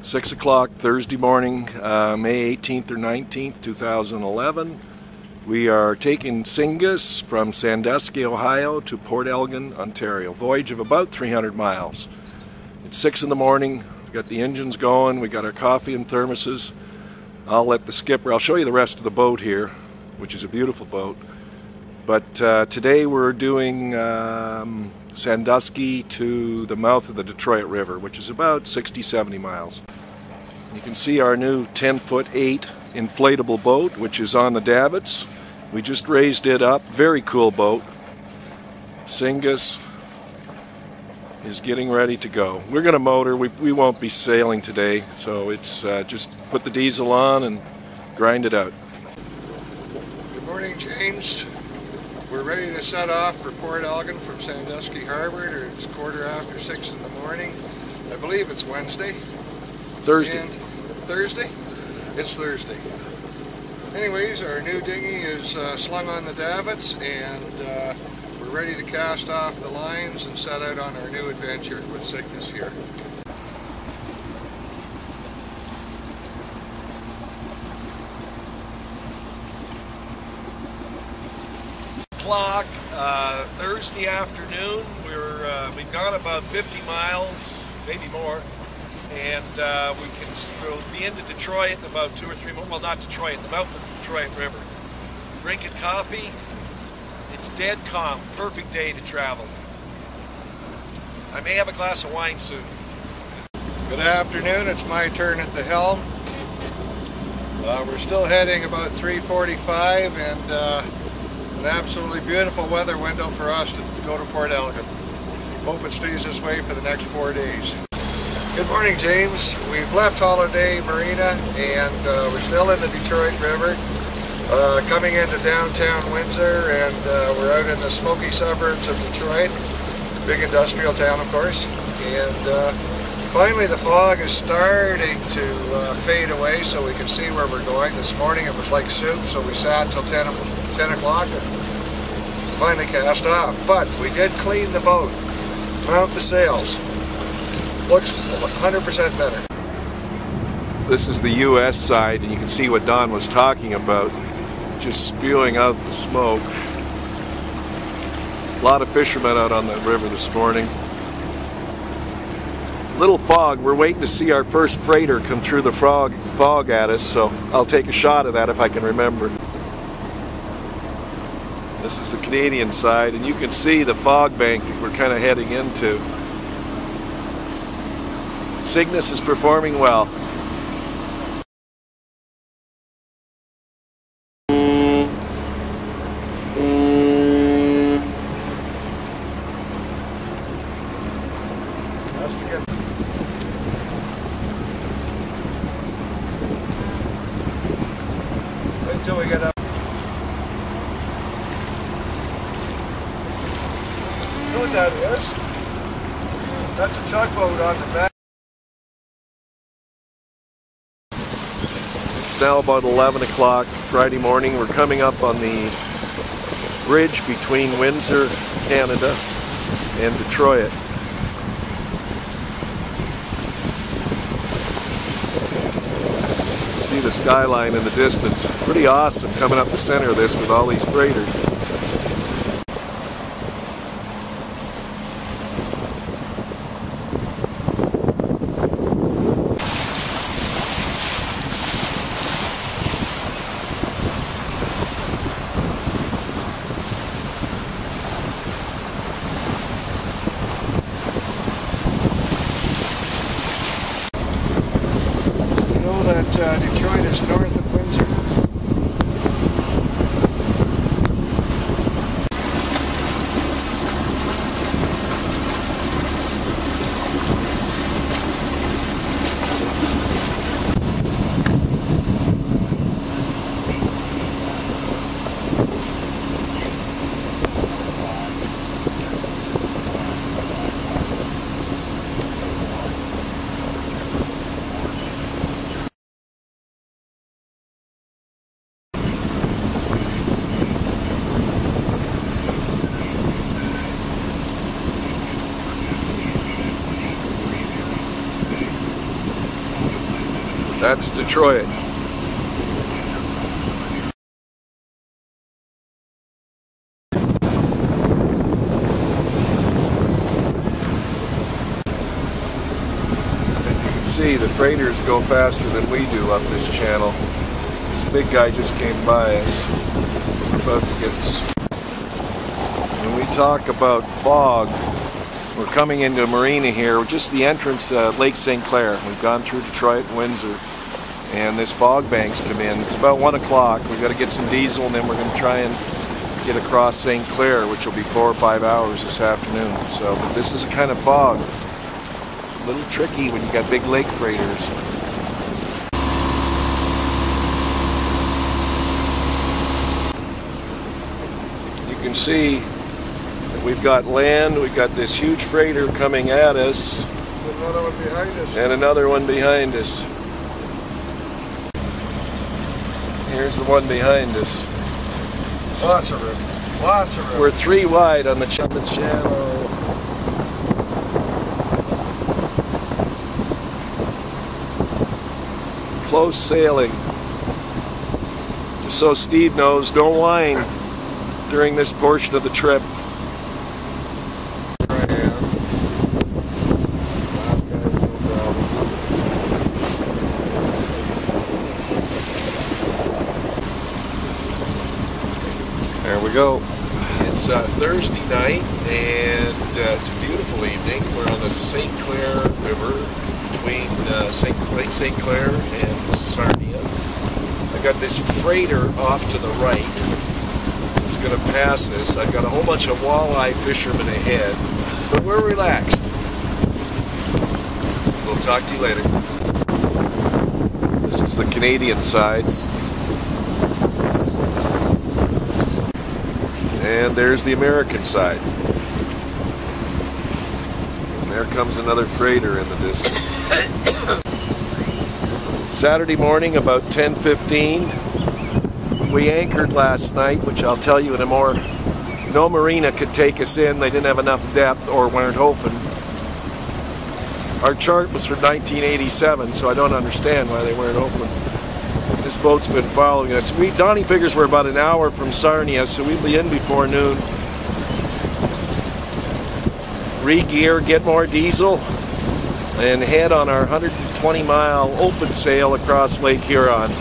6 o'clock Thursday morning, May 18th or 19th, 2011. We are taking Cygnus from Sandusky, Ohio to Port Elgin, Ontario. Voyage of about 300 miles. It's 6 in the morning. We've got the engines going. We got our coffee and thermoses. I'll let the skipper, I'll show you the rest of the boat here, which is a beautiful boat. But today we're doing Sandusky to the mouth of the Detroit River, which is about 60-70 miles. You can see our new 10'8" inflatable boat, which is on the davits. We just raised it up. Very cool boat. Cygnus is getting ready to go. We're going to motor. We won't be sailing today, so it's just put the diesel on and grind it out. Good morning, James. We're ready to set off for Port Elgin from Sandusky Harbor. It's 6:15 in the morning. I believe it's Wednesday. Thursday. And Thursday? It's Thursday. Anyways, our new dinghy is slung on the davits, and we're ready to cast off the lines and set out on our new adventure with Cygnus here. O'clock Thursday afternoon. We've gone about 50 miles, maybe more, and we'll be into Detroit in about 2 or 3 more. Well, not Detroit, the mouth of the Detroit River. Drinking coffee. It's dead calm. Perfect day to travel. I may have a glass of wine soon. Good afternoon. It's my turn at the helm. We're still heading about 3:45, and an absolutely beautiful weather window for us to go to Port Elgin. Hope it stays this way for the next 4 days. Good morning, James. We've left Holiday Marina, and we're still in the Detroit River, coming into downtown Windsor, and we're out in the smoky suburbs of Detroit, big industrial town, of course. And finally the fog is starting to fade away so we can see where we're going. This morning it was like soup, so we sat till 10 o'clock and finally cast off. But we did clean the boat, mount the sails. Looks 100% better. This is the U.S. side, and you can see what Don was talking about, just spewing out the smoke. A lot of fishermen out on the river this morning. Little fog. We're waiting to see our first freighter come through the fog at us, so I'll take a shot of that if I can remember. This is the Canadian side, and you can see the fog bank that we're kind of heading into. Cygnus is performing well. Wait until we get up. You know what that is? That's a tugboat on the back. It's now about 11 o'clock Friday morning. We're coming up on the bridge between Windsor, Canada, and Detroit. See the skyline in the distance. Pretty awesome coming up the center of this with all these freighters. Detroit is north of Windsor. That's Detroit. See, the freighters go faster than we do up this channel. This big guy just came by us. We're about to get this. When we talk about fog, we're coming into a marina here, just the entrance, Lake St. Clair. We've gone through Detroit and Windsor, and this fog bank's come in. It's about 1 o'clock. We've got to get some diesel, and then we're going to try and get across St. Clair, which will be 4 or 5 hours this afternoon. So, but this is a kind of fog. A little tricky when you got big lake freighters. You can see that we've got land, we've got this huge freighter coming at us. Another one behind us. And another one behind us. Here's the one behind us. Lots of room. Lots of room. We're 3 wide on the channel. Close sailing. Just so Steve knows, don't whine during this portion of the trip. There we go. It's Thursday night, and it's a beautiful evening. We're on the St. Clair River between Lake St. Clair and Sarnia. I've got this freighter off to the right. It's going to pass us. I've got a whole bunch of walleye fishermen ahead, but we're relaxed. We'll talk to you later. This is the Canadian side. And there's the American side. And there comes another freighter in the distance. Saturday morning, about 10:15. We anchored last night, which I'll tell you in a more... No marina could take us in. They didn't have enough depth or weren't open. Our chart was from 1987, so I don't understand why they weren't open. This boat's been following us. Donnie figures we're about an hour from Sarnia, so we'll be in before noon. Re-gear, get more diesel, and head on our 120-mile open sail across Lake Huron,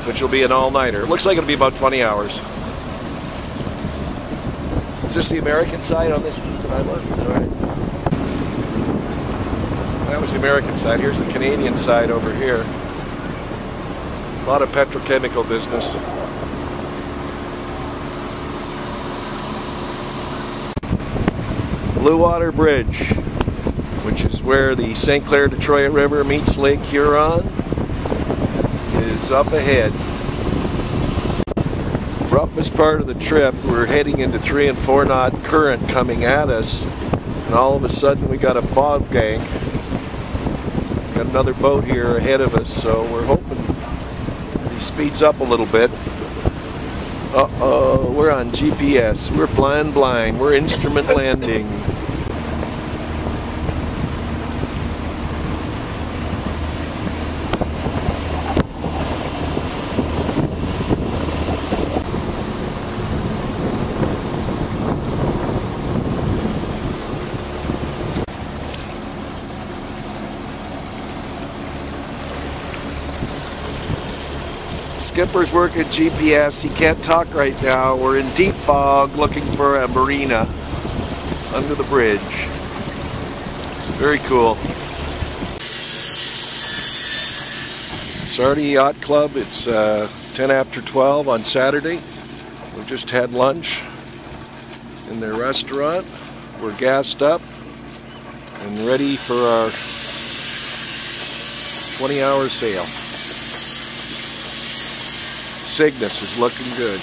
which will be an all-nighter. It looks like it'll be about 20 hours. Is this the American side on this that I'm on? All right. That was the American side. Here's the Canadian side over here. A lot of petrochemical business. Blue Water Bridge, which is where the St. Clair Detroit River meets Lake Huron, is up ahead. Roughest part of the trip, we're heading into 3 and 4 knot current coming at us, and all of a sudden we got a fog bank. Got another boat here ahead of us, so we're hoping he speeds up a little bit. Uh-oh, we're on GPS. We're flying blind. We're instrument landing. Skipper's working GPS. He can't talk right now. We're in deep fog looking for a marina under the bridge. Very cool. Sarnia Yacht Club. It's 10 after 12 on Saturday. We've just had lunch in their restaurant. We're gassed up and ready for our 20-hour sail. Cygnus is looking good.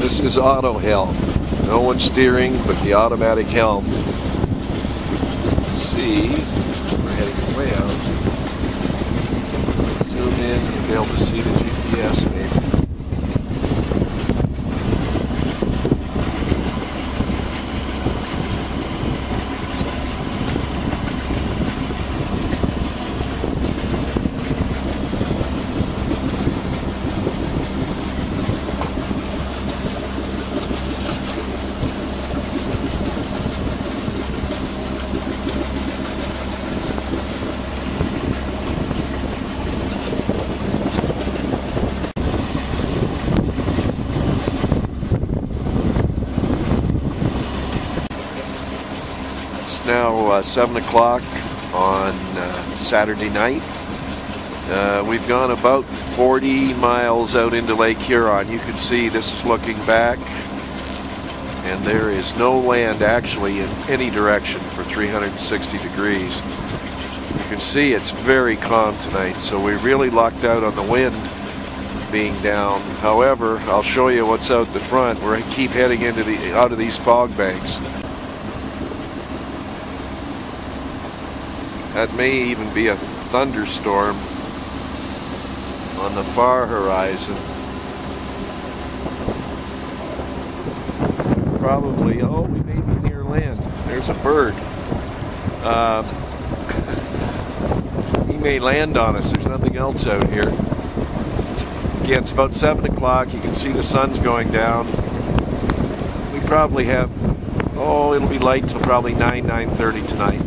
This is auto helm. No one steering but the automatic helm. See, we're heading way out. Zoom in, you'll be able to see the GPS maybe. now 7 o'clock on Saturday night. We've gone about 40 miles out into Lake Huron. You can see this is looking back, and there is no land actually in any direction for 360 degrees. You can see it's very calm tonight, so we really lucked out on the wind being down. However, I'll show you what's out the front. We keep heading into out of these fog banks. That may even be a thunderstorm on the far horizon. Probably, oh, we may be near land. There's a bird. He may land on us. There's nothing else out here. Again, it's about 7 o'clock. You can see the sun's going down. We probably have, oh, it'll be light till probably 9:30 tonight.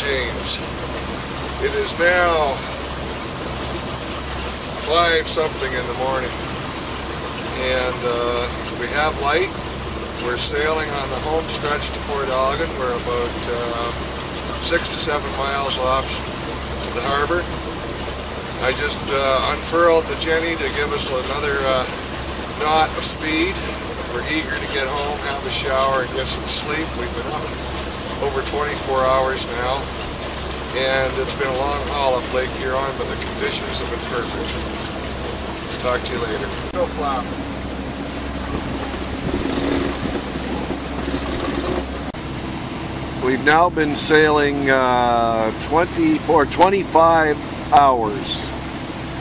James. It is now 5 something in the morning, and we have light. We're sailing on the home stretch to Port Elgin. We're about 6 to 7 miles off the harbor. I just unfurled the Jenny to give us another knot of speed. We're eager to get home, have a shower, and get some sleep. We've been up over 24 hours now, and it's been a long haul up Lake Huron, but the conditions have been perfect. Talk to you later. Go flap. We've now been sailing 25 hours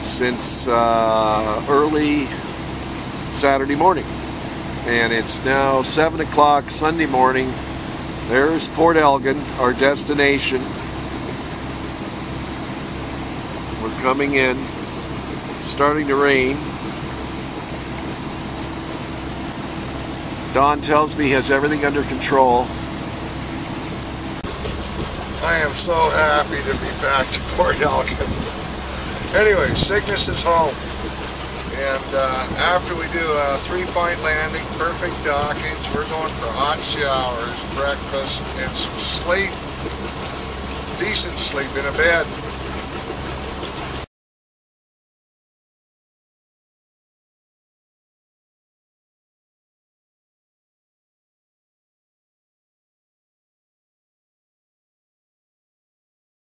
since early Saturday morning, and it's now 7 o'clock Sunday morning. There's Port Elgin, our destination. We're coming in, starting to rain. Don tells me he has everything under control. I am so happy to be back to Port Elgin. Anyway, Cygnus is home. And after we do a 3-point landing, perfect dockage, we're going for hot showers, breakfast, and some sleep. Decent sleep in a bed.